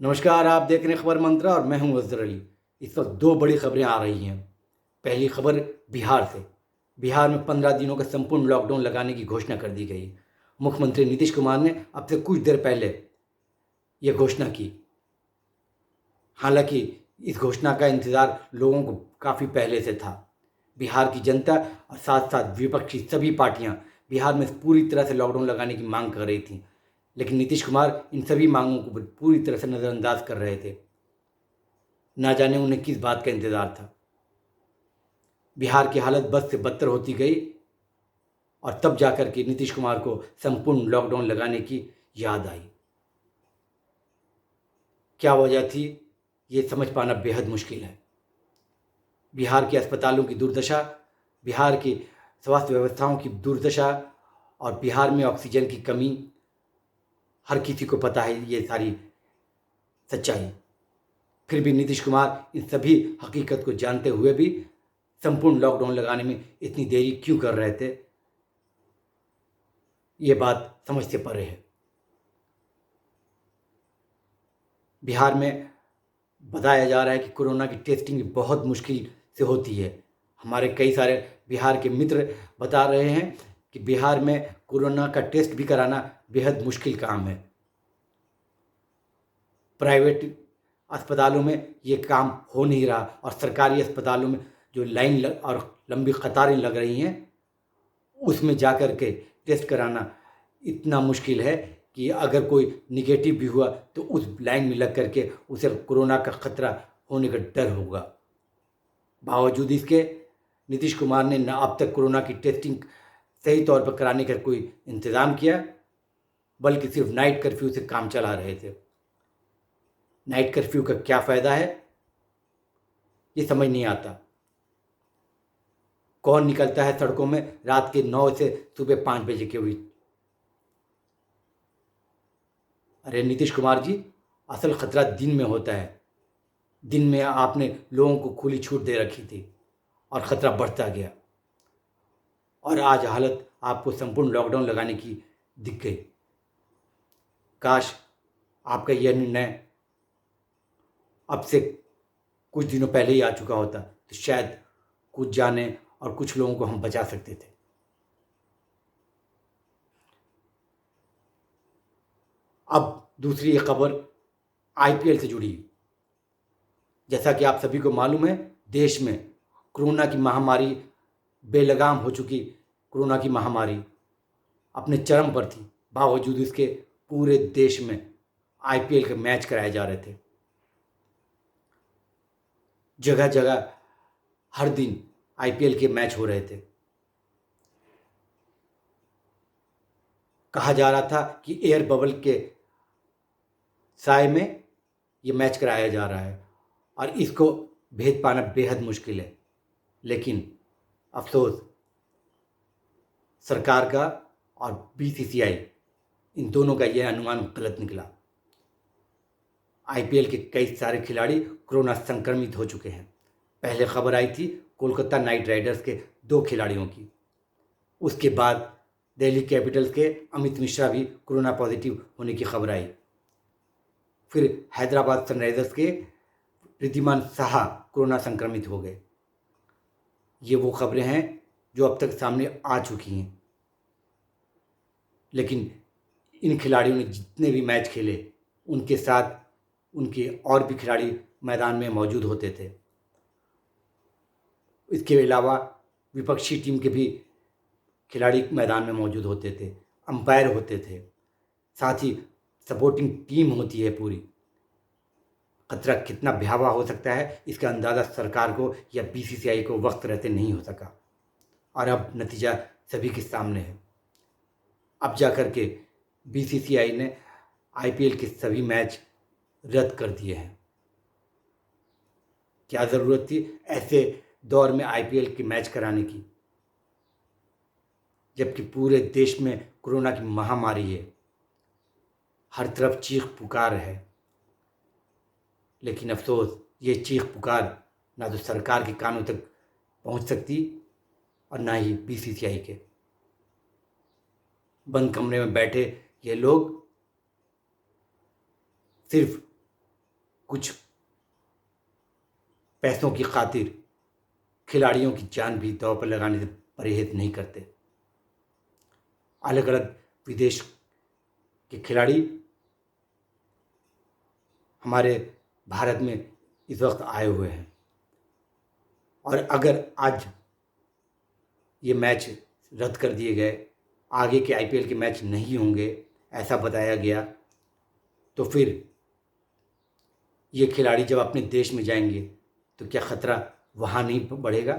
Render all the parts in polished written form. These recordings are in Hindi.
नमस्कार, आप देख रहे हैं खबर मंत्रा और मैं हूं अजहर अली। इस वक्त दो बड़ी खबरें आ रही हैं। पहली खबर बिहार से। बिहार में 15 दिनों का संपूर्ण लॉकडाउन लगाने की घोषणा कर दी गई। मुख्यमंत्री नीतीश कुमार ने अब से कुछ देर पहले ये घोषणा की। हालांकि इस घोषणा का इंतजार लोगों को काफ़ी पहले से था। बिहार की जनता और साथ साथ विपक्षी सभी पार्टियां बिहार में पूरी तरह से लॉकडाउन लगाने की मांग कर रही थीं, लेकिन नीतीश कुमार इन सभी मांगों को पूरी तरह से नज़रअंदाज कर रहे थे। ना जाने उन्हें किस बात का इंतजार था। बिहार की हालत बद से बदतर होती गई और तब जाकर के नीतीश कुमार को संपूर्ण लॉकडाउन लगाने की याद आई। क्या वजह थी, ये समझ पाना बेहद मुश्किल है। बिहार के अस्पतालों की दुर्दशा, बिहार की स्वास्थ्य व्यवस्थाओं की दुर्दशा और बिहार में ऑक्सीजन की कमी, हर किसी को पता है ये सारी सच्चाई। फिर भी नीतीश कुमार इन सभी हकीकत को जानते हुए भी संपूर्ण लॉकडाउन लगाने में इतनी देरी क्यों कर रहे थे, ये बात समझ से परे है। बिहार में बताया जा रहा है कि कोरोना की टेस्टिंग बहुत मुश्किल से होती है। हमारे कई सारे बिहार के मित्र बता रहे हैं कि बिहार में कोरोना का टेस्ट भी कराना बेहद मुश्किल काम है। प्राइवेट अस्पतालों में ये काम हो नहीं रहा और सरकारी अस्पतालों में जो और लंबी कतारें लग रही हैं, उसमें जाकर के टेस्ट कराना इतना मुश्किल है कि अगर कोई निगेटिव भी हुआ तो उस लाइन में लग करके उसे कोरोना का खतरा होने का डर होगा। बावजूद इसके नीतीश कुमार ने न अब तक कोरोना की टेस्टिंग सही तौर पर कराने का कोई इंतज़ाम किया, बल्कि सिर्फ नाइट कर्फ्यू से काम चला रहे थे। नाइट कर्फ्यू का क्या फ़ायदा है, ये समझ नहीं आता। कौन निकलता है सड़कों में रात के 9 से सुबह 5 बजे के बीच? अरे नीतीश कुमार जी, असल खतरा दिन में होता है। दिन में आपने लोगों को खुली छूट दे रखी थी और खतरा बढ़ता गया और आज हालत आपको संपूर्ण लॉकडाउन लगाने की दिख गई। काश आपका यह निर्णय अब से कुछ दिनों पहले ही आ चुका होता तो शायद कुछ जाने और कुछ लोगों को हम बचा सकते थे। अब दूसरी एक खबर आईपीएल से जुड़ी। जैसा कि आप सभी को मालूम है, देश में कोरोना की महामारी, बेलगाम हो चुकी कोरोना की महामारी अपने चरम पर थी। बावजूद इसके पूरे देश में आईपीएल के मैच कराए जा रहे थे। जगह जगह हर दिन आईपीएल के मैच हो रहे थे। कहा जा रहा था कि एयर बबल के साए में ये मैच कराया जा रहा है और इसको भेद पाना बेहद मुश्किल है। लेकिन अफसोस, सरकार का और बीसीसीआई, इन दोनों का यह अनुमान गलत निकला। आईपीएल के कई सारे खिलाड़ी कोरोना संक्रमित हो चुके हैं। पहले खबर आई थी कोलकाता नाइट राइडर्स के 2 खिलाड़ियों की। उसके बाद दिल्ली कैपिटल्स के अमित मिश्रा भी कोरोना पॉजिटिव होने की खबर आई। फिर हैदराबाद सनराइजर्स के ऋद्धिमान साहा कोरोना संक्रमित हो गए। ये वो खबरें हैं जो अब तक सामने आ चुकी हैं। लेकिन इन खिलाड़ियों ने जितने भी मैच खेले, उनके साथ उनके और भी खिलाड़ी मैदान में मौजूद होते थे। इसके अलावा विपक्षी टीम के भी खिलाड़ी मैदान में मौजूद होते थे, अंपायर होते थे, साथ ही सपोर्टिंग टीम होती है पूरी। खतरा कितना भयावह हो सकता है, इसका अंदाज़ा सरकार को या बीसीसीआई को वक्त रहते नहीं हो सका और अब नतीजा सभी के सामने है। अब जाकर के बीसीसीआई ने आईपीएल के सभी मैच रद्द कर दिए हैं। क्या ज़रूरत थी ऐसे दौर में आईपीएल के मैच कराने की, जबकि पूरे देश में कोरोना की महामारी है, हर तरफ चीख पुकार है। लेकिन अफसोस, ये चीख पुकार ना तो सरकार के कानों तक पहुंच सकती और ना ही बीसीसीआई के। बंद कमरे में बैठे ये लोग सिर्फ कुछ पैसों की खातिर खिलाड़ियों की जान भी दांव पर लगाने से परहेज नहीं करते। अलग अलग विदेश के खिलाड़ी हमारे भारत में इस वक्त आए हुए हैं, और अगर आज ये मैच रद्द कर दिए गए, आगे के आईपीएल के मैच नहीं होंगे ऐसा बताया गया, तो फिर ये खिलाड़ी जब अपने देश में जाएंगे तो क्या खतरा वहाँ नहीं बढ़ेगा?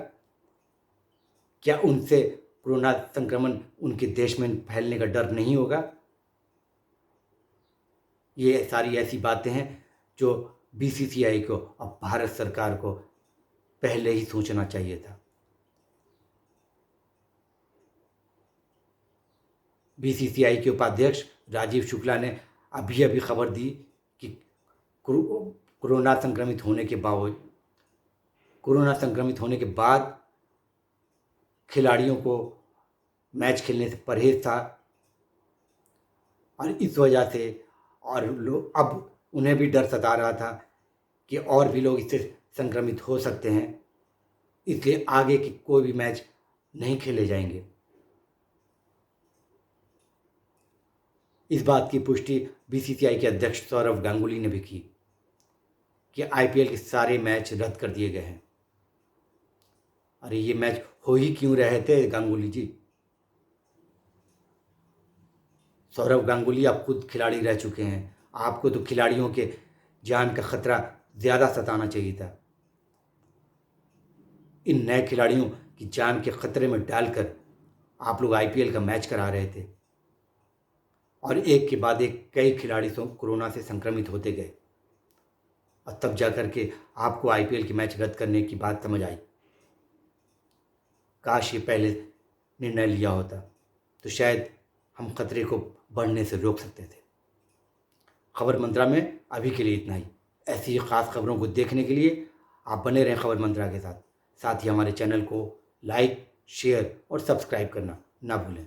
क्या उनसे कोरोना संक्रमण उनके देश में फैलने का डर नहीं होगा? ये सारी ऐसी बातें हैं जो बीसीसीआई को और भारत सरकार को पहले ही सोचना चाहिए था। बीसीसीआई के उपाध्यक्ष राजीव शुक्ला ने अभी खबर दी कि कोरोना संक्रमित होने के बाद खिलाड़ियों को मैच खेलने से परहेज था, और इस वजह से और लोग अब उन्हें भी डर सता रहा था कि और भी लोग इससे संक्रमित हो सकते हैं, इसलिए आगे के कोई भी मैच नहीं खेले जाएंगे। इस बात की पुष्टि बीसीसीआई के अध्यक्ष सौरव गांगुली ने भी की कि आईपीएल के सारे मैच रद्द कर दिए गए हैं। अरे ये मैच हो ही क्यों रहे थे गांगुली जी? सौरव गांगुली आप खुद खिलाड़ी रह चुके हैं, आपको तो खिलाड़ियों के जान का खतरा ज़्यादा सताना चाहिए था। इन नए खिलाड़ियों की जान के खतरे में डालकर आप लोग आईपीएल का मैच करा रहे थे, और एक के बाद एक कई खिलाड़ी कोरोना से संक्रमित होते गए, और तब जाकर के आपको आईपीएल के मैच रद्द करने की बात समझ आई। काश ये पहले निर्णय लिया होता तो शायद हम खतरे को बढ़ने से रोक सकते थे। खबर मंत्रा में अभी के लिए इतना ही। ऐसी ही ख़ास खबरों को देखने के लिए आप बने रहें खबर मंत्रा के साथ ही हमारे चैनल को लाइक, शेयर और सब्सक्राइब करना ना भूलें।